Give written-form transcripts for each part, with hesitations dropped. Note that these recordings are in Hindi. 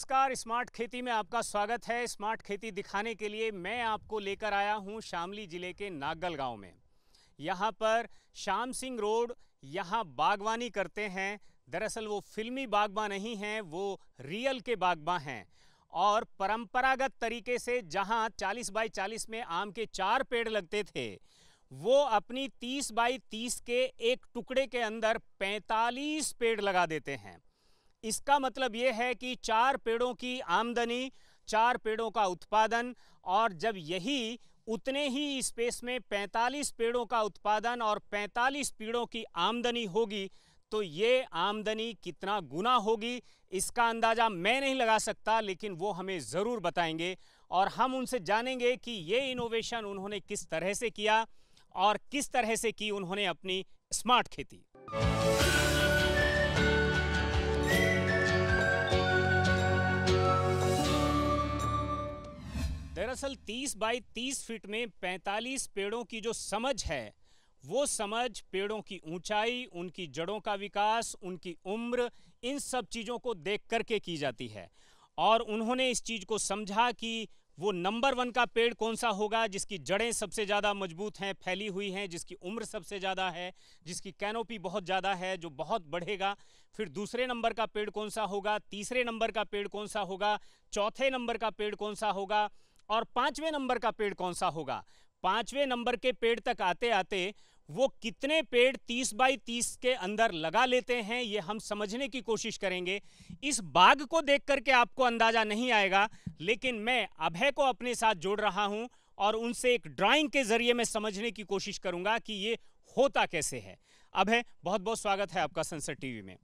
नमस्कार, स्मार्ट खेती में आपका स्वागत है। स्मार्ट खेती दिखाने के लिए मैं आपको लेकर आया हूं शामली जिले के नागल गांव में। यहां पर श्याम सिंह रोड यहां बागवानी करते हैं। दरअसल वो फिल्मी बागबान नहीं हैं, वो रियल के बागबान हैं। और परंपरागत तरीके से जहां 40 बाई 40 में आम के 4 पेड़ लगते थे, वो अपनी 30 बाई 30 के एक टुकड़े के अंदर 45 पेड़ लगा देते हैं। इसका मतलब ये है कि 4 पेड़ों की आमदनी, 4 पेड़ों का उत्पादन, और जब यही उतने ही स्पेस में 45 पेड़ों का उत्पादन और 45 पेड़ों की आमदनी होगी, तो ये आमदनी कितना गुना होगी इसका अंदाज़ा मैं नहीं लगा सकता, लेकिन वो हमें ज़रूर बताएंगे। और हम उनसे जानेंगे कि ये इनोवेशन उन्होंने किस तरह से किया और किस तरह से की उन्होंने अपनी स्मार्ट खेती। दरअसल 30 बाई 30 फीट में 45 पेड़ों की जो समझ है, वो समझ पेड़ों की ऊंचाई, उनकी जड़ों का विकास, उनकी उम्र, इन सब चीज़ों को देख करके की जाती है। और उन्होंने इस चीज़ को समझा कि वो नंबर 1 का पेड़ कौन सा होगा, जिसकी जड़ें सबसे ज़्यादा मजबूत हैं, फैली हुई हैं, जिसकी उम्र सबसे ज़्यादा है, जिसकी कैनोपी बहुत ज़्यादा है, जो बहुत बढ़ेगा। फिर दूसरे नंबर का पेड़ कौन सा होगा, तीसरे नंबर का पेड़ कौन सा होगा, चौथे नंबर का पेड़ कौन सा होगा, और 5वें नंबर का पेड़ कौन सा होगा। 5वें नंबर के पेड़ तक आते आते वो कितने पेड़ 30 बाई 30 के अंदर लगा लेते हैं, ये हम समझने की कोशिश करेंगे। इस बाग को देख करके आपको अंदाजा नहीं आएगा, लेकिन मैं अभय को अपने साथ जोड़ रहा हूं और उनसे एक ड्राइंग के जरिए मैं समझने की कोशिश करूंगा कि ये होता कैसे है। अभय, बहुत बहुत स्वागत है आपका सनसेट टीवी में।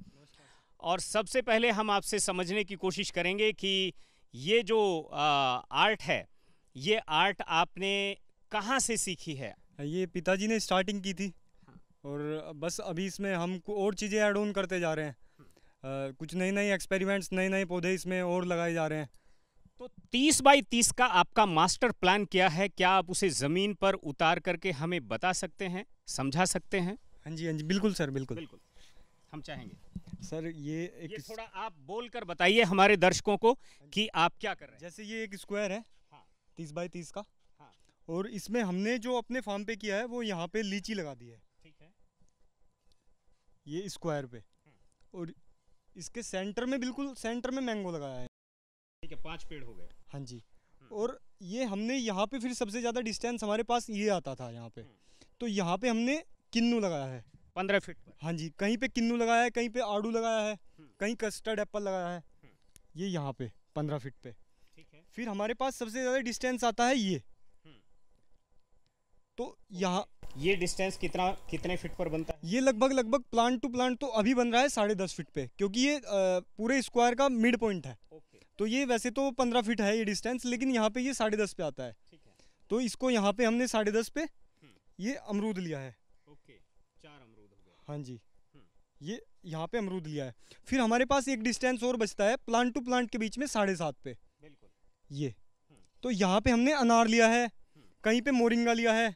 और सबसे पहले हम आपसे समझने की कोशिश करेंगे कि ये जो आर्ट है, ये आर्ट आपने कहाँ से सीखी है? ये पिताजी ने स्टार्टिंग की थी। हाँ। और बस अभी इसमें हम और चीज़ें ऐड ऑन करते जा रहे हैं। कुछ नए नए एक्सपेरिमेंट्स, नए नए पौधे इसमें और लगाए जा रहे हैं। तो 30 बाई 30 का आपका मास्टर प्लान क्या है? क्या आप उसे ज़मीन पर उतार करके हमें बता सकते हैं, समझा सकते हैं? हाँ जी, बिल्कुल सर, बिल्कुल बिल्कुल हम चाहेंगे। सर ये थोड़ा आप बोल कर बताइए हमारे दर्शकों को कि आप क्या कर रहे हैं। जैसे ये एक स्क्वायर है। हाँ। 30 बाई 30 का। हाँ। और इसमें हमने जो अपने फार्म पे किया है वो यहाँ पे लीची लगा दी है। ठीक है। ये स्क्वायर पे। और इसके सेंटर में, बिल्कुल सेंटर में मैंगो लगाया है। ठीक है, 5 पेड़ हो गए। हाँ जी। और ये हमने यहाँ पे फिर सबसे ज़्यादा डिस्टेंस हमारे पास ये आता था यहाँ पे, तो यहाँ पे हमने किन्नू लगाया है 15 फीट पर। हाँ जी, कहीं पे किन्नू लगाया है, कहीं पे आड़ू लगाया है, कहीं कस्टर्ड एप्पल लगाया है। ये यहाँ पे 15 फीट पे। ठीक है। फिर हमारे पास सबसे ज़्यादा डिस्टेंस आता है ये। तो यहाँ ये डिस्टेंस कितने फीट पर बनता है? ये लगभग प्लांट टू प्लांट तो अभी बन रहा है 10.5 फीट पे, क्योंकि ये पूरे स्क्वायर का मिड पॉइंट है। तो ये वैसे तो 15 फीट है ये डिस्टेंस, लेकिन यहाँ पे ये 10.5 पे आता है। तो इसको यहाँ पे हमने 10.5 पे ये अमरूद लिया है। 4 अमरूद हो गए। हाँ जी, ये यहाँ पे अमरूद लिया है। फिर हमारे पास एक डिस्टेंस और बचता है प्लांट टू प्लांट के बीच में 7.5 पे। बिल्कुल। ये तो यहाँ पे हमने अनार लिया है, कहीं पे मोरिंगा लिया है।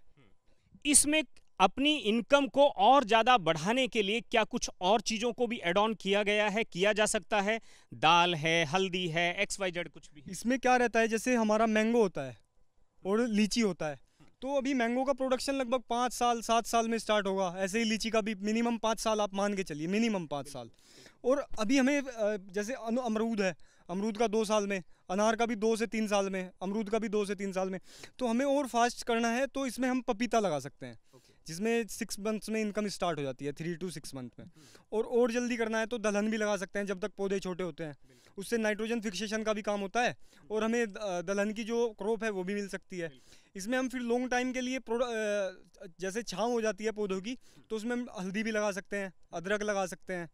इसमें अपनी इनकम को और ज़्यादा बढ़ाने के लिए क्या कुछ और चीज़ों को भी एड ऑन किया गया है, किया जा सकता है? दाल है, हल्दी है, XYZ कुछ भी? इसमें क्या रहता है, जैसे हमारा मैंगो होता है और लीची होता है, तो अभी मैंगो का प्रोडक्शन लगभग 5 साल 7 साल में स्टार्ट होगा। ऐसे ही लीची का भी मिनिमम 5 साल आप मान के चलिए, मिनिमम 5 साल। और अभी हमें जैसे अमरूद है, अमरूद का 2 साल में, अनार का भी 2 से 3 साल में, अमरूद का भी 2 से 3 साल में। तो हमें और फास्ट करना है, तो इसमें हम पपीता लगा सकते हैं, जिसमें 6 मंथ्स में इनकम स्टार्ट हो जाती है, 3 to 6 मंथ में। और जल्दी करना है तो दलहन भी लगा सकते हैं जब तक पौधे छोटे होते हैं। उससे नाइट्रोजन फिक्सेशन का भी काम होता है और हमें दलहन की जो क्रॉप है वो भी मिल सकती है। इसमें हम फिर लॉन्ग टाइम के लिए जैसे छाँव हो जाती है पौधों की, तो उसमें हम हल्दी भी लगा सकते हैं, अदरक लगा सकते हैं,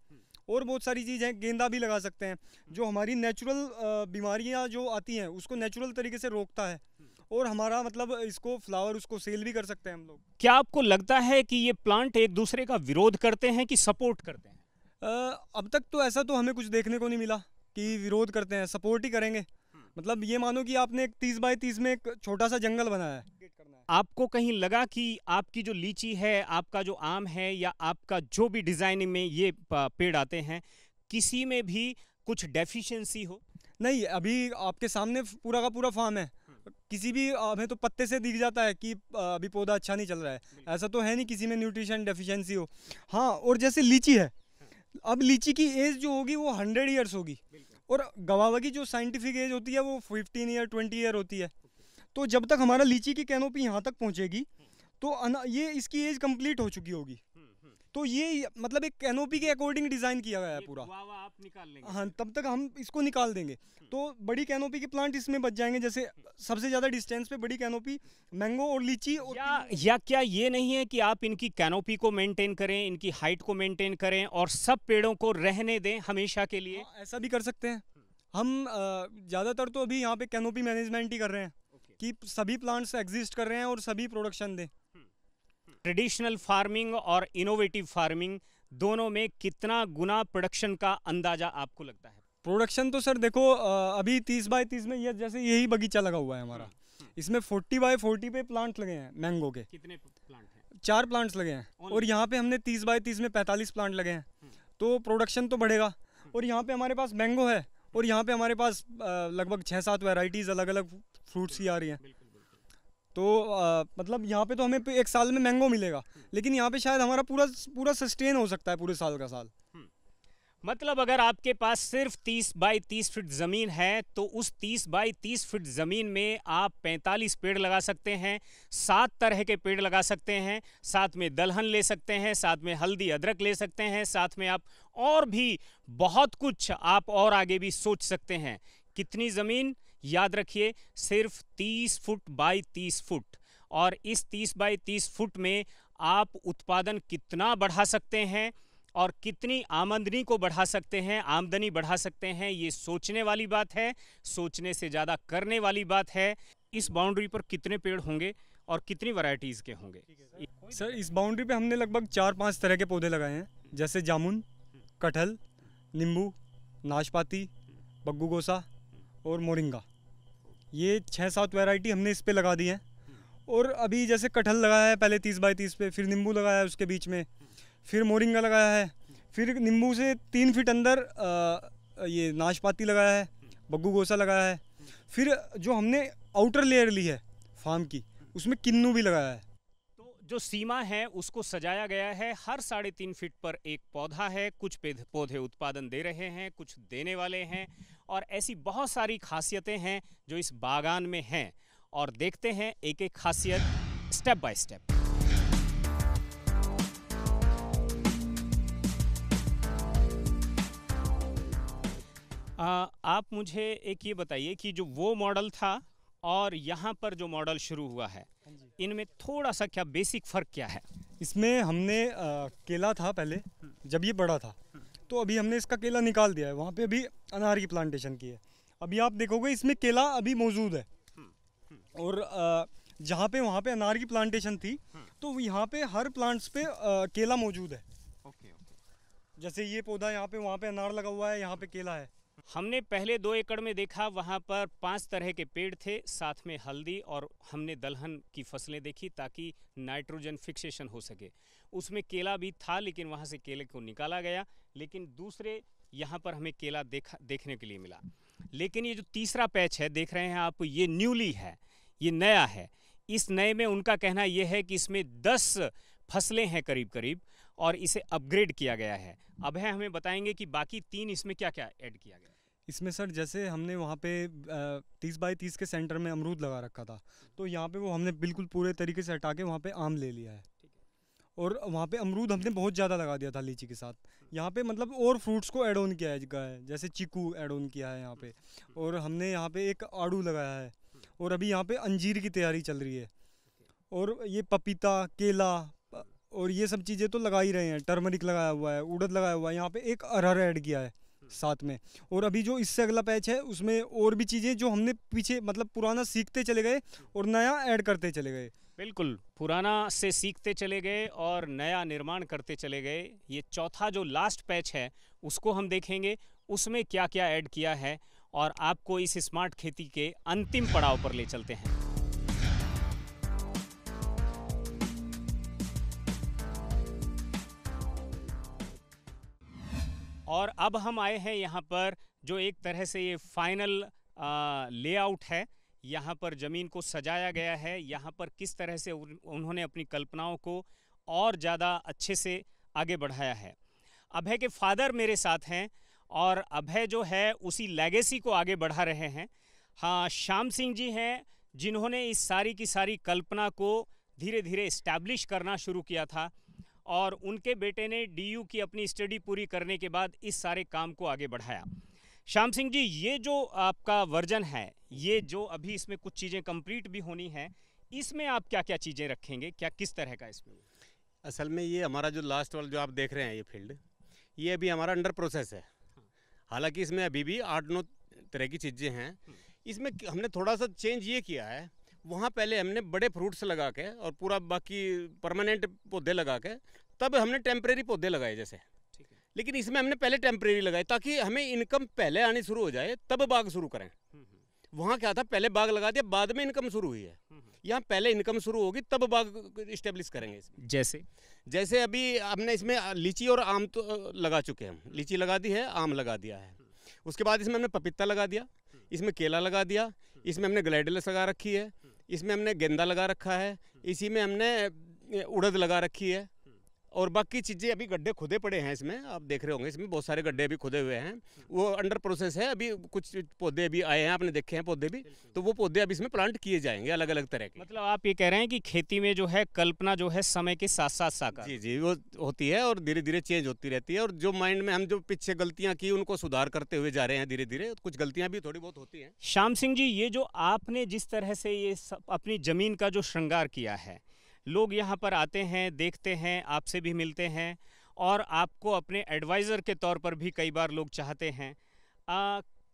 और बहुत सारी चीज़ हैं, गेंदा भी लगा सकते हैं, जो हमारी नेचुरल बीमारियां जो आती हैं उसको नेचुरल तरीके से रोकता है। और हमारा मतलब इसको फ्लावर उसको सेल भी कर सकते हैं हम लोग। क्या आपको लगता है कि ये प्लांट एक दूसरे का विरोध करते हैं कि सपोर्ट करते हैं? अब तक तो ऐसा तो हमें कुछ देखने को नहीं मिला कि विरोध करते हैं, सपोर्ट ही करेंगे। मतलब ये मानो कि आपने एक 30 बाई 30 में एक छोटा सा जंगल बनाया है। आपको कहीं लगा कि आपकी जो लीची है, आपका जो आम है, या आपका जो भी डिजाइनिंग में ये पेड़ आते हैं, किसी में भी कुछ डेफिशिएंसी हो? नहीं, अभी आपके सामने पूरा का पूरा फार्म है। किसी भी हमें तो पत्ते से दिख जाता है कि अभी पौधा अच्छा नहीं चल रहा है। ऐसा तो है नहीं किसी में न्यूट्रिशन डेफिशिएंसी हो। हाँ, और जैसे लीची है, अब लीची की एज जो होगी वो 100 ईयर्स होगी, और गवावा की जो साइंटिफिक एज होती है वो 15 ईयर 20 ईयर होती है। तो जब तक हमारा लीची की कैनोपी यहाँ तक पहुँचेगी तो ये इसकी एज कंप्लीट हो चुकी होगी। तो ये मतलब एक कैनोपी के अकॉर्डिंग डिज़ाइन किया गया है पूरा। आप निकाल लेंगे। हाँ, तब तक हम इसको निकाल देंगे तो बड़ी कैनोपी के प्लांट इसमें बच जाएंगे। जैसे सबसे ज़्यादा डिस्टेंस पे बड़ी कैनोपी मैंगो और लीची और या क्या ये नहीं है कि आप इनकी कैनोपी को मेंटेन करें, इनकी हाइट को मेंटेन करें और सब पेड़ों को रहने दें हमेशा के लिए? हाँ, ऐसा भी कर सकते हैं हम। ज़्यादातर तो अभी यहाँ पे कैनोपी मैनेजमेंट ही कर रहे हैं कि सभी प्लांट्स एग्जिस्ट कर रहे हैं और सभी प्रोडक्शन दें। ट्रेडिशनल फार्मिंग और इनोवेटिव फार्मिंग दोनों में कितना गुना प्रोडक्शन का अंदाजा आपको लगता है? प्रोडक्शन तो सर देखो, अभी 30 बाय 30 में ये जैसे यही बगीचा लगा हुआ है हमारा, इसमें 40 बाय 40 पे प्लांट लगे हैं मैंगो के। कितने प्लांट हैं? 4 प्लांट्स लगे हैं, और यहाँ पे हमने 30 बाय 30 में 45 प्लांट लगे हैं। तो प्रोडक्शन तो बढ़ेगा। और यहाँ पे हमारे पास मैंगो है, और यहाँ पे हमारे पास लगभग 6-7 वेराइटीज़ अलग अलग फ्रूट्स की आ रही हैं। तो मतलब यहाँ पे तो हमें एक साल में मैंगो मिलेगा, लेकिन यहाँ पे शायद हमारा पूरा सस्टेन हो सकता है पूरे साल का साल। मतलब अगर आपके पास सिर्फ 30 बाई 30 फीट ज़मीन है तो उस 30 बाई 30 फीट ज़मीन में आप 45 पेड़ लगा सकते हैं, 7 तरह के पेड़ लगा सकते हैं, साथ में दलहन ले सकते हैं, साथ में हल्दी अदरक ले सकते हैं, साथ में आप और भी बहुत कुछ आप और आगे भी सोच सकते हैं। कितनी ज़मीन? याद रखिए, सिर्फ 30 फुट बाई 30 फुट। और इस 30 बाई 30 फुट में आप उत्पादन कितना बढ़ा सकते हैं और कितनी आमदनी को बढ़ा सकते हैं, आमदनी बढ़ा सकते हैं, ये सोचने वाली बात है, सोचने से ज़्यादा करने वाली बात है। इस बाउंड्री पर कितने पेड़ होंगे और कितनी वैरायटीज़ के होंगे? सर, इस बाउंड्री पे हमने लगभग 4-5 तरह के पौधे लगाए हैं, जैसे जामुन, कटहल, नींबू, नाशपाती, बग्गू गोसा और मोरिंगा। ये 6-7 वैरायटी हमने इस पे लगा दी है। और अभी जैसे कटहल लगाया है पहले 30 बाई 30 पे, फिर नींबू लगाया है उसके बीच में, फिर मोरिंगा लगाया है, फिर नींबू से 3 फीट अंदर ये नाशपाती लगाया है, बग्गू गोसा लगाया है, फिर जो हमने आउटर लेयर ली है फार्म की उसमें किन्नू भी लगाया है। तो जो सीमा है उसको सजाया गया है, हर 3.5 फीट पर एक पौधा है, कुछ पौधे उत्पादन दे रहे हैं, कुछ देने वाले हैं, और ऐसी बहुत सारी खासियतें हैं जो इस बागान में हैं। और देखते हैं एक एक खासियत स्टेप बाय स्टेप। आप मुझे एक ये बताइए कि जो वो मॉडल था और यहाँ पर जो मॉडल शुरू हुआ है, इनमें थोड़ा सा क्या बेसिक फ़र्क क्या है? इसमें हमने केला था पहले, जब ये बड़ा था, तो अभी हमने इसका केला निकाल दिया है। वहाँ पे अभी अनार की प्लांटेशन की है। अभी आप देखोगे इसमें केला अभी मौजूद है, और जहाँ पे वहाँ पे अनार की प्लांटेशन थी तो यहाँ पे हर प्लांट्स पे केला मौजूद है। जैसे ये पौधा यहाँ पे, वहाँ पे अनार लगा हुआ है, यहाँ पे केला है। हमने पहले 2 एकड़ में देखा, वहाँ पर 5 तरह के पेड़ थे, साथ में हल्दी, और हमने दलहन की फसलें देखी ताकि नाइट्रोजन फिक्सेशन हो सके। उसमें केला भी था, लेकिन वहाँ से केले को निकाला गया, लेकिन दूसरे यहाँ पर हमें केला देखने के लिए मिला। लेकिन ये जो तीसरा पैच है देख रहे हैं आप, ये न्यूली है, ये नया है। इस नए में उनका कहना यह है कि इसमें 10 फसलें हैं करीब करीब, और इसे अपग्रेड किया गया है। अब है हमें बताएंगे कि बाकी 3 इसमें क्या क्या ऐड किया गया। इसमें सर जैसे हमने वहाँ पे 30 बाई 30 के सेंटर में अमरूद लगा रखा था, तो यहाँ पे वो हमने बिल्कुल पूरे तरीके से हटा के वहाँ पे आम ले लिया है। और वहाँ पे अमरूद हमने बहुत ज़्यादा लगा दिया था लीची के साथ। यहाँ पे मतलब और फ्रूट्स को ऐड ऑन किया है, जैसे चीकू ऐड ऑन किया है यहाँ पे, और हमने यहाँ पे एक आड़ू लगाया है, और अभी यहाँ पे अंजीर की तैयारी चल रही है, और ये पपीता, केला और ये सब चीज़ें तो लगा ही रहे हैं। टर्मरिक लगाया हुआ है, उड़द लगाया हुआ है, यहाँ पे एक अरहर ऐड किया है साथ में। और अभी जो इससे अगला पैच है उसमें और भी चीज़ें जो हमने पीछे मतलब पुराना सीखते चले गए और नया ऐड करते चले गए। बिल्कुल, पुराना से सीखते चले गए और नया निर्माण करते चले गए। ये चौथा जो लास्ट पैच है उसको हम देखेंगे, उसमें क्या क्या ऐड किया है, और आपको इस स्मार्ट खेती के अंतिम पड़ाव पर ले चलते हैं। और अब हम आए हैं यहाँ पर जो एक तरह से ये फाइनल लेआउट है। यहाँ पर ज़मीन को सजाया गया है, यहाँ पर किस तरह से उन्होंने अपनी कल्पनाओं को और ज़्यादा अच्छे से आगे बढ़ाया है। अभय के फादर मेरे साथ हैं और अभय जो है उसी लेगेसी को आगे बढ़ा रहे हैं। हाँ, श्याम सिंह जी हैं जिन्होंने इस सारी की सारी कल्पना को धीरे धीरे इस्टेब्लिश करना शुरू किया था और उनके बेटे ने डीयू की अपनी स्टडी पूरी करने के बाद इस सारे काम को आगे बढ़ाया। श्याम सिंह जी, ये जो आपका वर्जन है, ये जो अभी इसमें कुछ चीज़ें कंप्लीट भी होनी है, इसमें आप क्या क्या चीज़ें रखेंगे, क्या किस तरह का इसमें? असल में ये हमारा जो लास्ट वाला जो आप देख रहे हैं ये फील्ड, ये अभी हमारा अंडर प्रोसेस है। हालांकि इसमें अभी भी 8-9 तरह की चीज़ें हैं। इसमें हमने थोड़ा सा चेंज ये किया है, वहाँ पहले हमने बड़े फ्रूट्स लगा के और पूरा बाकी परमानेंट पौधे लगा के तब हमने टेम्परेरी पौधे लगाए जैसे, लेकिन इसमें हमने पहले टेम्परेरी लगाए ताकि हमें इनकम पहले आनी शुरू हो जाए तब बाग शुरू करें। वहाँ क्या था, पहले बाग लगा दिया बाद में इनकम शुरू हुई है। यहाँ पहले इनकम शुरू होगी तब बाग इस्टेब्लिश करेंगे इसमें। जैसे अभी हमने इसमें लीची और आम तो लगा चुके हैं, हम लीची लगा दी है, आम लगा दिया है। उसके बाद इसमें हमने पपीता लगा दिया, इसमें केला लगा दिया, इसमें हमने ग्लैडियलस लगा रखी है, इसमें हमने गेंदा लगा रखा है, इसी में हमने उड़द लगा रखी है और बाकी चीज़ें अभी गड्ढे खुदे पड़े हैं। इसमें आप देख रहे होंगे, इसमें बहुत सारे गड्ढे अभी खुदे हुए हैं, वो अंडर प्रोसेस है। अभी कुछ पौधे भी आए हैं, आपने देखे हैं पौधे भी, तो वो पौधे अभी इसमें प्लांट किए जाएंगे अलग अलग तरह के। मतलब आप ये कह रहे हैं कि खेती में जो है कल्पना जो है समय के साथ साथ साकार। जी, वो होती है और धीरे धीरे चेंज होती रहती है। और जो माइंड में हम जो पीछे गलतियाँ की उनको सुधार करते हुए जा रहे हैं धीरे धीरे। कुछ गलतियाँ भी थोड़ी बहुत होती हैं। श्याम सिंह जी, ये जो आपने जिस तरह से ये अपनी ज़मीन का जो श्रृंगार किया है, लोग यहाँ पर आते हैं, देखते हैं, आपसे भी मिलते हैं और आपको अपने एडवाइज़र के तौर पर भी कई बार लोग चाहते हैं।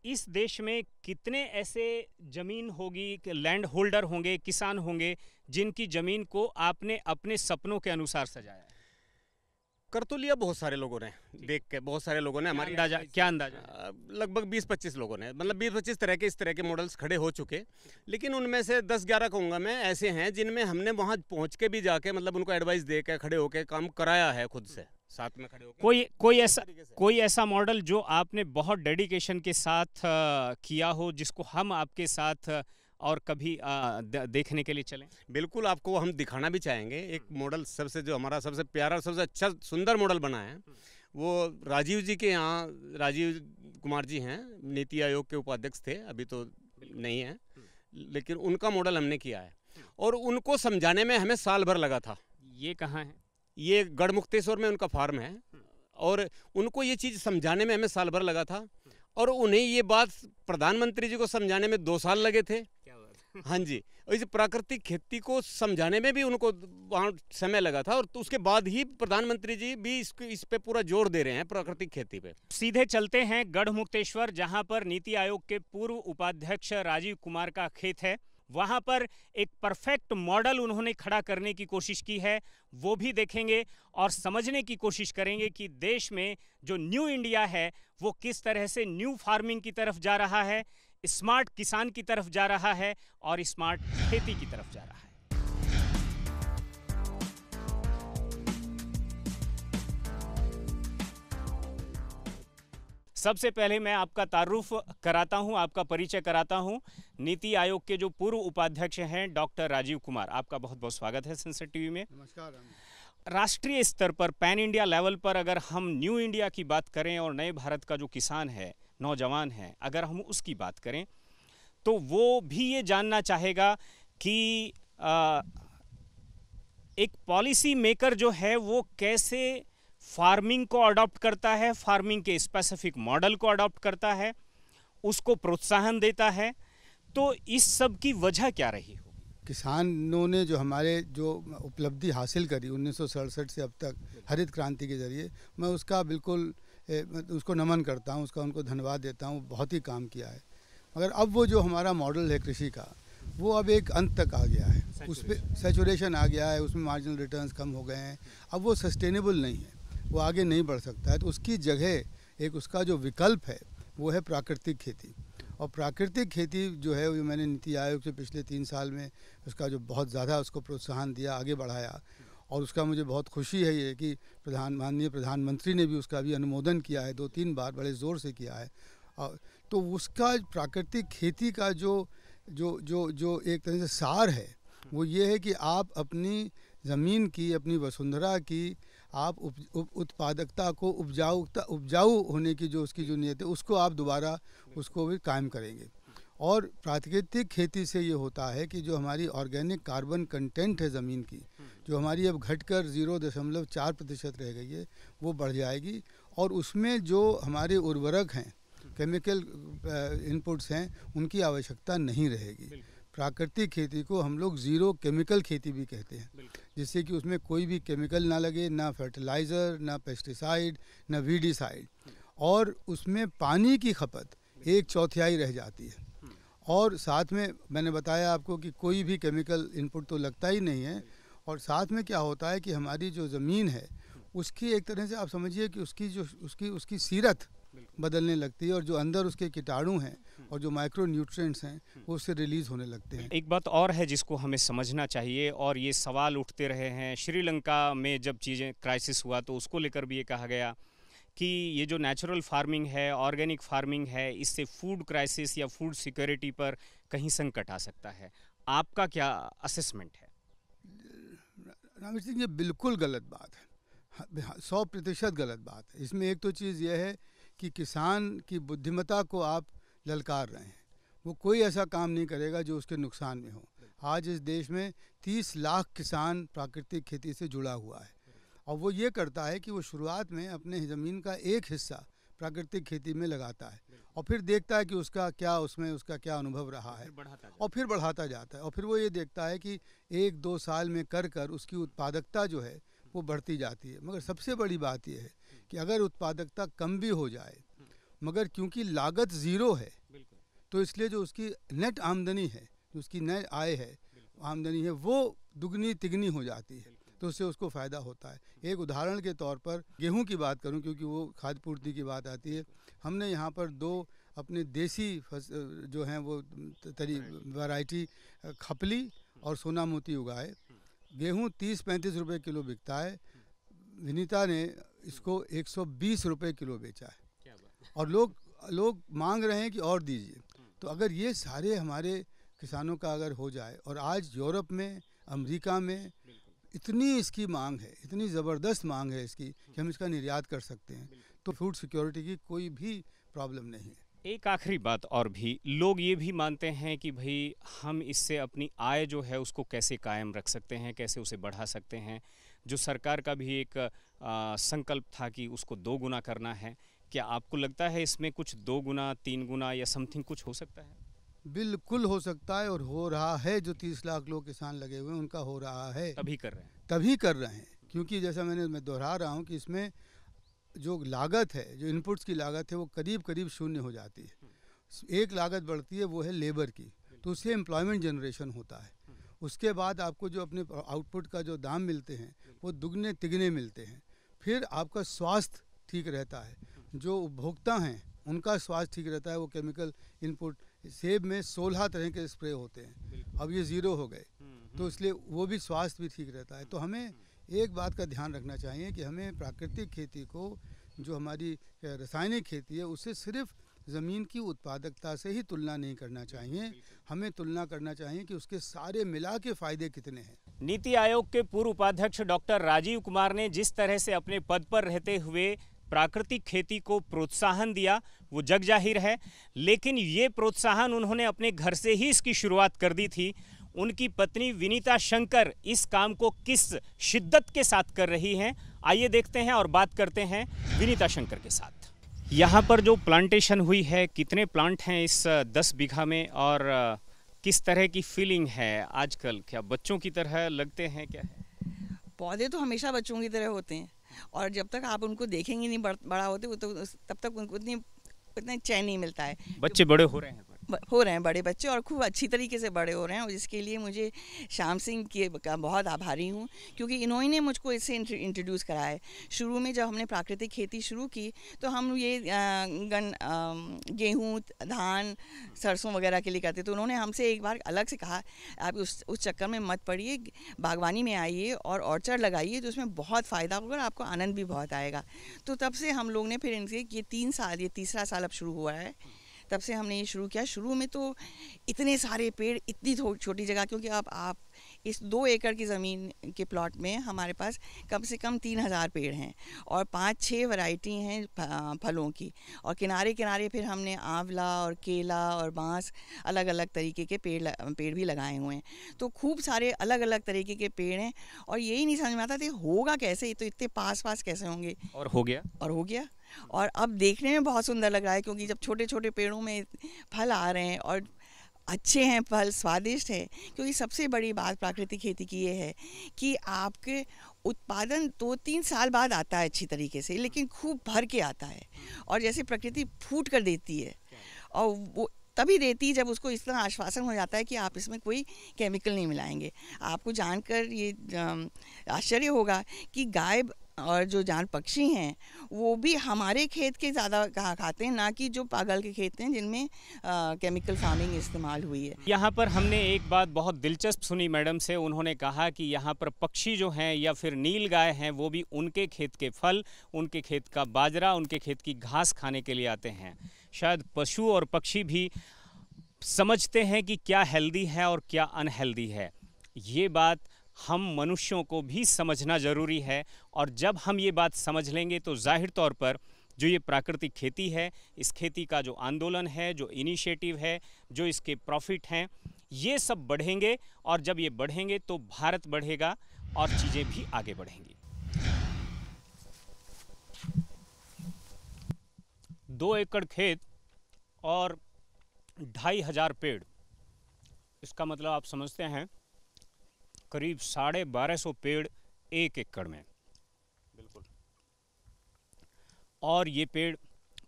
इस देश में कितने ऐसे ज़मीन होगी, लैंड होल्डर होंगे, किसान होंगे जिनकी ज़मीन को आपने अपने सपनों के अनुसार सजाया है? कर तो लिया बहुत सारे लोगों ने, देख के बहुत सारे लोगों ने। हमारी क्या अंदाजा? लगभग 20-25 लोगों ने, मतलब 20-25 तरह के इस तरह के मॉडल्स खड़े हो चुके। लेकिन उनमें से 10-11 कहूँगा मैं ऐसे हैं जिनमें हमने वहाँ पहुँच के भी जाके मतलब उनको एडवाइस दे के खड़े होके काम कराया है खुद से, साथ में खड़े होकर। कोई ऐसा मॉडल जो आपने बहुत डेडिकेशन के साथ किया हो, जिसको हम आपके साथ और कभी देखने के लिए चलें? बिल्कुल, आपको हम दिखाना भी चाहेंगे। एक मॉडल सबसे जो हमारा सबसे प्यारा, सबसे अच्छा सुंदर मॉडल बना है, वो राजीव जी के यहाँ, राजीव कुमार जी हैं, नीति आयोग के उपाध्यक्ष थे, अभी तो नहीं है, लेकिन उनका मॉडल हमने किया है और उनको समझाने में हमें साल भर लगा था। ये कहाँ है? ये गढ़मुक्तेश्वर में उनका फार्म है और उनको ये चीज़ समझाने में हमें साल भर लगा था और उन्हें ये बात प्रधानमंत्री जी को समझाने में 2 साल लगे थे। हाँ जी, इस प्राकृतिक खेती को समझाने में भी उनको वहाँ समय लगा था और तो उसके बाद ही प्रधानमंत्री जी भी इस पे पूरा जोर दे रहे हैं, प्राकृतिक खेती पे। सीधे चलते हैं गढ़मुक्तेश्वर, जहाँ पर नीति आयोग के पूर्व उपाध्यक्ष राजीव कुमार का खेत है। वहाँ पर एक परफेक्ट मॉडल उन्होंने खड़ा करने की कोशिश की है, वो भी देखेंगे और समझने की कोशिश करेंगे कि देश में जो न्यू इंडिया है वो किस तरह से न्यू फार्मिंग की तरफ जा रहा है, स्मार्ट किसान की तरफ जा रहा है और स्मार्ट खेती की तरफ जा रहा है। सबसे पहले मैं आपका तारुफ कराता हूं, आपका परिचय कराता हूं। नीति आयोग के जो पूर्व उपाध्यक्ष हैं डॉक्टर राजीव कुमार, आपका बहुत बहुत स्वागत है सनसेट टीवी में। नमस्कार। राष्ट्रीय स्तर पर, पैन इंडिया लेवल पर अगर हम न्यू इंडिया की बात करें और नए भारत का जो किसान है, नौजवान है, अगर हम उसकी बात करें तो वो भी ये जानना चाहेगा कि एक पॉलिसी मेकर जो है वो कैसे फार्मिंग को अडॉप्ट करता है, फार्मिंग के स्पेसिफिक मॉडल को अडॉप्ट करता है, उसको प्रोत्साहन देता है। तो इस सब की वजह क्या रही हो? किसानों ने जो हमारे जो उपलब्धि हासिल करी 1967 से अब तक हरित क्रांति के जरिए, मैं उसका बिल्कुल उसको नमन करता हूँ, उसका उनको धन्यवाद देता हूँ। बहुत ही काम किया है। मगर अब वो जो हमारा मॉडल है कृषि का, वो अब एक अंत तक आ गया है, उस पर सैचुरेशन आ गया है, उसमें मार्जिनल रिटर्न्स कम हो गए हैं, अब वो सस्टेनेबल नहीं है, वो आगे नहीं बढ़ सकता है। तो उसकी जगह एक उसका जो विकल्प है वो है प्राकृतिक खेती। और प्राकृतिक खेती जो है वो मैंने नीति आयोग से पिछले 3 साल में उसका जो बहुत ज़्यादा उसको प्रोत्साहन दिया, आगे बढ़ाया, और उसका मुझे बहुत खुशी है ये कि माननीय प्रधानमंत्री ने भी उसका भी अनुमोदन किया है, 2-3 बार बड़े ज़ोर से किया है। तो उसका प्राकृतिक खेती का जो जो जो जो एक तरह से सार है वो ये है कि आप अपनी ज़मीन की, अपनी वसुंधरा की आप उत्पादकता को, उपजाऊ होने की जो उसकी जो नीयत है उसको आप दोबारा उसको भी कायम करेंगे। और प्राकृतिक खेती से ये होता है कि जो हमारी ऑर्गेनिक कार्बन कंटेंट है ज़मीन की, जो हमारी अब घटकर 0.4% रह गई है, वो बढ़ जाएगी। और उसमें जो हमारे उर्वरक हैं, केमिकल इनपुट्स हैं, उनकी आवश्यकता नहीं रहेगी। प्राकृतिक खेती को हम लोग ज़ीरो केमिकल खेती भी कहते हैं, जिससे कि उसमें कोई भी केमिकल ना लगे, ना फर्टिलाइज़र, ना पेस्टिसाइड, ना वीडिसाइड, और उसमें पानी की खपत 1/4 रह जाती है। और साथ में मैंने बताया आपको कि कोई भी केमिकल इनपुट तो लगता ही नहीं है। और साथ में क्या होता है कि हमारी जो ज़मीन है उसकी एक तरह से आप समझिए कि उसकी सीरत बदलने लगती है, और जो अंदर उसके कीटाणु हैं और जो माइक्रो न्यूट्रिएंट्स हैं वो उससे रिलीज़ होने लगते हैं। एक बात और है जिसको हमें समझना चाहिए, और ये सवाल उठते रहे हैं। श्रीलंका में जब चीज़ें क्राइसिस हुआ तो उसको लेकर भी ये कहा गया कि ये जो नेचुरल फार्मिंग है, ऑर्गेनिक फार्मिंग है, इससे फूड क्राइसिस या फूड सिक्योरिटी पर कहीं संकट आ सकता है। आपका क्या असेसमेंट है? रामेश सिंह, ये बिल्कुल गलत बात है, 100% गलत बात है। इसमें एक तो चीज़ यह है कि किसान की बुद्धिमत्ता को आप ललकार रहे हैं। वो कोई ऐसा काम नहीं करेगा जो उसके नुकसान में हो। आज इस देश में 30 लाख किसान प्राकृतिक खेती से जुड़ा हुआ है, और वो ये करता है कि वो शुरुआत में अपने ज़मीन का एक हिस्सा प्राकृतिक खेती में लगाता है, और फिर देखता है कि उसका क्या अनुभव रहा है, और फिर बढ़ाता जाता है। और फिर वो ये देखता है कि 1-2 साल में कर उसकी उत्पादकता जो है वो बढ़ती जाती है। मगर सबसे बड़ी बात यह है कि अगर उत्पादकता कम भी हो जाए, मगर क्योंकि लागत ज़ीरो है, तो इसलिए जो उसकी नेट आमदनी है, जो उसकी नई आय है, आमदनी है, वो दुगनी तिगनी हो जाती है, तो उससे उसको फ़ायदा होता है। एक उदाहरण के तौर पर गेहूं की बात करूं, क्योंकि वो खाद्य पूर्ति की बात आती है। हमने यहाँ पर 2 अपने देसी जो हैं वो वैरायटी खपली और सोना मोती उगाए। गेहूं 30-35 रुपये किलो बिकता है। विनीता ने इसको 120 रुपये किलो बेचा है, और लोग मांग रहे हैं कि और दीजिए। तो अगर ये सारे हमारे किसानों का अगर हो जाए, और आज यूरोप में, अमेरिका में इतनी इसकी मांग है, इतनी ज़बरदस्त मांग है इसकी कि हम इसका निर्यात कर सकते हैं, तो फूड सिक्योरिटी की कोई भी प्रॉब्लम नहीं है। एक आखिरी बात और भी, लोग ये भी मानते हैं कि भाई हम इससे अपनी आय जो है उसको कैसे कायम रख सकते हैं, कैसे उसे बढ़ा सकते हैं। जो सरकार का भी एक संकल्प था कि उसको 2 गुना करना है, क्या आपको लगता है इसमें कुछ 2 गुना, 3 गुना या समथिंग कुछ हो सकता है? बिल्कुल हो सकता है, और हो रहा है। जो 30 लाख लोग किसान लगे हुए हैं उनका हो रहा है, तभी कर रहे हैं। क्योंकि जैसा मैं दोहरा रहा हूँ कि इसमें जो लागत है, जो इनपुट्स की लागत है, वो करीब शून्य हो जाती है। एक लागत बढ़ती है, वो है लेबर की, तो उससे एम्प्लॉयमेंट जनरेशन होता है। उसके बाद आपको जो अपने आउटपुट का जो दाम मिलते हैं वो दुगने तिगने मिलते हैं। फिर आपका स्वास्थ्य ठीक रहता है, जो उपभोक्ता हैं उनका स्वास्थ्य ठीक रहता है। वो केमिकल इनपुट, सेब में 16 तरह के स्प्रे होते हैं, अब ये 0 हो गए, तो इसलिए वो भी स्वास्थ्य भी ठीक रहता है। तो हमें एक बात का ध्यान रखना चाहिए कि हमें प्राकृतिक खेती को, जो हमारी रासायनिक खेती है, उससे सिर्फ ज़मीन की उत्पादकता से ही तुलना नहीं करना चाहिए। हमें तुलना करना चाहिए कि उसके सारे मिला के फ़ायदे कितने हैं। नीति आयोग के पूर्व उपाध्यक्ष डॉक्टर राजीव कुमार ने जिस तरह से अपने पद पर रहते हुए प्राकृतिक खेती को प्रोत्साहन दिया वो जग जाहिर है, लेकिन ये प्रोत्साहन उन्होंने अपने घर से ही इसकी शुरुआत कर दी थी। उनकी पत्नी विनीता शंकर इस काम को किस शिद्दत के साथ कर रही हैं, आइए देखते हैं और बात करते हैं विनीता शंकर के साथ। यहाँ पर जो प्लांटेशन हुई है, कितने प्लांट हैं इस 10 बीघा में, और किस तरह की फीलिंग है आजकल? क्या बच्चों की तरह लगते हैं? क्या है? पौधे तो हमेशा बच्चों की तरह होते हैं, और जब तक आप उनको देखेंगे नहीं बड़ा होते, वो तो तब तक उनको उतना चैन नहीं मिलता है। बच्चे बड़े हो रहे हैं हो रहे हैं बड़े बच्चे और खूब अच्छी तरीके से बड़े हो रहे हैं, और इसके लिए मुझे श्याम सिंह के का बहुत आभारी हूँ, क्योंकि इन्होंने मुझको इससे इंट्रोड्यूस कराया है। शुरू में जब हमने प्राकृतिक खेती शुरू की तो हम ये गेहूँ, धान, सरसों वगैरह के लिए करते, तो उन्होंने हमसे एक बार अलग से कहा आप उस चक्कर में मत पड़िए, बागवानी में आइए और ऑर्चर्ड लगाइए, तो उसमें बहुत फ़ायदा होगा और आपको आनंद भी बहुत आएगा। तो तब से हम लोग ने फिर इनसे ये 3 साल, ये तीसरा साल अब शुरू हुआ है, तब से हमने ये शुरू किया। शुरू में तो इतने सारे पेड़, इतनी छोटी जगह, क्योंकि अब आप इस 2 एकड़ की ज़मीन के प्लॉट में हमारे पास कम से कम 3000 पेड़ हैं और 5-6 वैरायटी हैं फलों की, और किनारे किनारे फिर हमने आंवला और केला और बांस, अलग अलग तरीके के पेड़ भी लगाए हुए हैं। तो खूब सारे अलग अलग तरीके के पेड़ हैं, और यही नहीं समझ में आता था होगा कैसे, तो इतने पास पास कैसे होंगे, और हो गया। और अब देखने में बहुत सुंदर लग रहा है, क्योंकि जब छोटे छोटे पेड़ों में फल आ रहे हैं और अच्छे हैं फल, स्वादिष्ट है। क्योंकि सबसे बड़ी बात प्राकृतिक खेती की ये है कि आपके उत्पादन 2-3 साल बाद आता है अच्छी तरीके से, लेकिन खूब भर के आता है, और जैसे प्रकृति फूट कर देती है, और वो तभी देती है जब उसको इस तरह आश्वासन हो जाता है कि आप इसमें कोई केमिकल नहीं मिलाएंगे। आपको जानकर ये आश्चर्य होगा कि गाय और जो पक्षी हैं वो भी हमारे खेत के ज़्यादा खाते हैं, ना कि जो पागल के खेत हैं जिनमें केमिकल फार्मिंग इस्तेमाल हुई है। यहाँ पर हमने एक बात बहुत दिलचस्प सुनी मैडम से। उन्होंने कहा कि यहाँ पर पक्षी जो हैं या फिर नील गाय हैं, वो भी उनके खेत के फल, उनके खेत का बाजरा, उनके खेत की घास खाने के लिए आते हैं। शायद पशु और पक्षी भी समझते हैं कि क्या हेल्दी है और क्या अनहेल्दी है। ये बात हम मनुष्यों को भी समझना ज़रूरी है, और जब हम ये बात समझ लेंगे तो जाहिर तौर पर जो ये प्राकृतिक खेती है, इस खेती का जो आंदोलन है, जो इनिशिएटिव है, जो इसके प्रॉफिट हैं, ये सब बढ़ेंगे, और जब ये बढ़ेंगे तो भारत बढ़ेगा और चीज़ें भी आगे बढ़ेंगी। 2 एकड़ खेत और 2500 पेड़, इसका मतलब आप समझते हैं करीब 1250 पेड़ 1 एकड़ में। बिल्कुल। और ये पेड़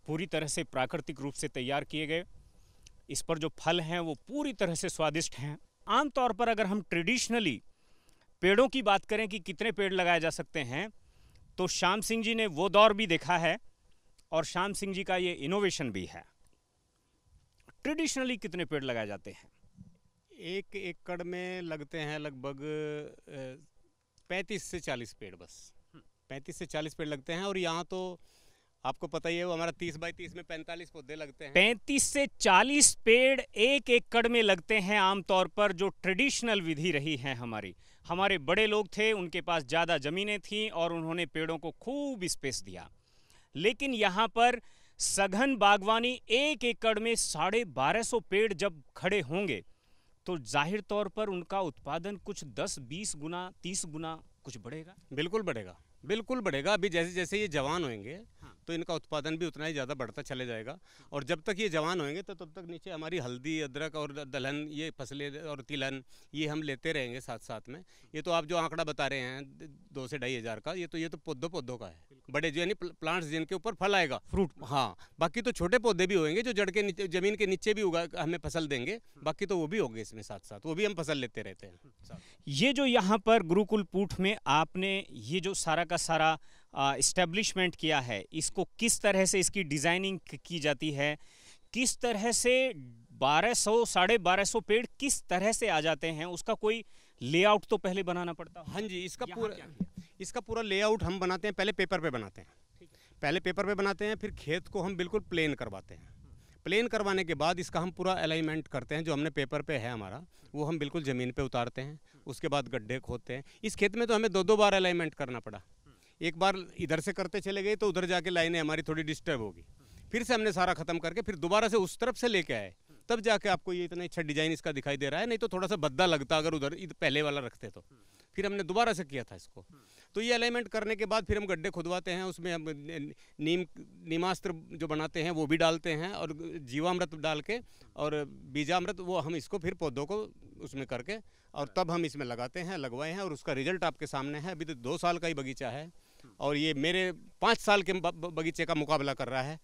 पूरी तरह से प्राकृतिक रूप से तैयार किए गए। इस पर जो फल हैं वो पूरी तरह से स्वादिष्ट हैं। आमतौर पर अगर हम ट्रेडिशनली पेड़ों की बात करें कि कितने पेड़ लगाए जा सकते हैं, तो श्याम सिंह जी ने वो दौर भी देखा है, और श्याम सिंह जी का ये इनोवेशन भी है। ट्रेडिशनली कितने पेड़ लगाए जाते हैं? 1 एकड़ में लगते हैं लगभग 35 से 40 पेड़, बस 35 से 40 पेड़ लगते हैं। और यहाँ तो आपको पता ही है, वो हमारा 30 बाई 30 में 45 पौधे लगते हैं। 35 से 40 पेड़ 1 एकड़ में लगते हैं आमतौर पर, जो ट्रेडिशनल विधि रही है हमारी। हमारे बड़े लोग थे, उनके पास ज़्यादा ज़मीनें थीं और उन्होंने पेड़ों को खूब स्पेस दिया। लेकिन यहाँ पर सघन बागवानी 1 एकड़ में 1250 पेड़ जब खड़े होंगे, तो जाहिर तौर पर उनका उत्पादन कुछ 10-20 गुना, 30 गुना कुछ बढ़ेगा। बिल्कुल बढ़ेगा, बिल्कुल बढ़ेगा। अभी जैसे जैसे ये जवान होंगे तो इनका उत्पादन भी उतना ही ज़्यादा बढ़ता चले जाएगा, और जब तक ये जवान होंगे तो तब तक नीचे हमारी हल्दी, अदरक और दलहन, ये फसलें और तिलहन, ये हम लेते रहेंगे साथ साथ में। ये तो आप जो आंकड़ा बता रहे हैं 2 से 2500 का, ये तो पौधों का है। बड़े जो यानी प्लांट्स जिनके ऊपर फल आएगा, फ्रूट। हाँ, बाकी तो छोटे पौधे भी होंगे जो जड़ के नीचे, ज़मीन के नीचे भी उगा हमें फसल देंगे, बाकी तो वो भी होंगे इसमें साथ साथ, वो भी हम फसल लेते रहते हैं। ये जो यहाँ पर गुरुकुल पूठ में आपने ये जो सारा का सारा इस्टेब्लिशमेंट किया है, इसको किस तरह से इसकी डिज़ाइनिंग की जाती है, किस तरह से 1200-1250 पेड़ किस तरह से आ जाते हैं, उसका कोई लेआउट तो पहले बनाना पड़ता है? हाँ जी, इसका पूरा लेआउट हम बनाते हैं। पहले पेपर पे बनाते हैं, पहले पेपर पे बनाते हैं, फिर खेत को हम बिल्कुल प्लेन करवाते हैं। प्लेन करवाने के बाद इसका हम पूरा अलाइनमेंट करते हैं, जो हमने पेपर पे है हमारा, वो हम बिल्कुल ज़मीन पे उतारते हैं। उसके बाद गड्ढे खोदते हैं। इस खेत में तो हमें 2-2 बार अलाइनमेंट करना पड़ा। एक बार इधर से करते चले गए तो उधर जाके लाइनें हमारी थोड़ी डिस्टर्ब होगी, फिर से हमने सारा ख़त्म करके फिर दोबारा से उस तरफ से लेके आए, तब जाके आपको ये इतना अच्छा डिज़ाइन इसका दिखाई दे रहा है। नहीं तो थोड़ा सा भद्दा लगता अगर उधर पहले वाला रखते तो। फिर हमने दोबारा से किया था इसको। तो ये अलाइनमेंट करने के बाद फिर हम गड्ढे खुदवाते हैं, उसमें हम नीमास्त्र जो बनाते हैं वो भी डालते हैं, और जीवामृत डाल के और बीजामृत, वो हम इसको फिर पौधों को उसमें करके और तब हम इसमें लगाते हैं, लगवाए हैं। और उसका रिजल्ट आपके सामने है। अभी तो 2 साल का ही बगीचा है और ये मेरे 5 साल के बगीचे का मुकाबला कर रहा है।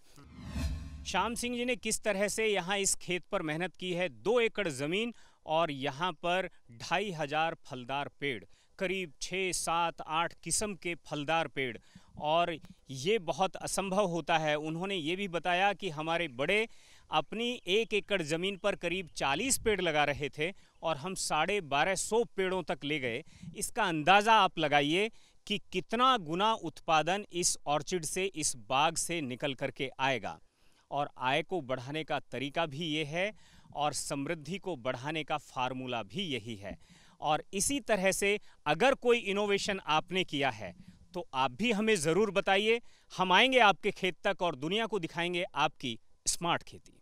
श्याम सिंह जी ने किस तरह से यहाँ इस खेत पर मेहनत की है। 2 एकड़ ज़मीन और यहाँ पर 2500 फलदार पेड़, करीब 6, 7, 8 किस्म के फलदार पेड़, और ये बहुत असंभव होता है। उन्होंने ये भी बताया कि हमारे बड़े अपनी 1 एकड़ ज़मीन पर करीब 40 पेड़ लगा रहे थे और हम 1250 पेड़ों तक ले गए। इसका अंदाज़ा आप लगाइए कि कितना गुना उत्पादन इस ऑर्चिड से, इस बाग से निकल करके आएगा। और आय को बढ़ाने का तरीका भी ये है और समृद्धि को बढ़ाने का फार्मूला भी यही है। और इसी तरह से अगर कोई इनोवेशन आपने किया है तो आप भी हमें ज़रूर बताइए। हम आएंगे आपके खेत तक और दुनिया को दिखाएंगे आपकी स्मार्ट खेती।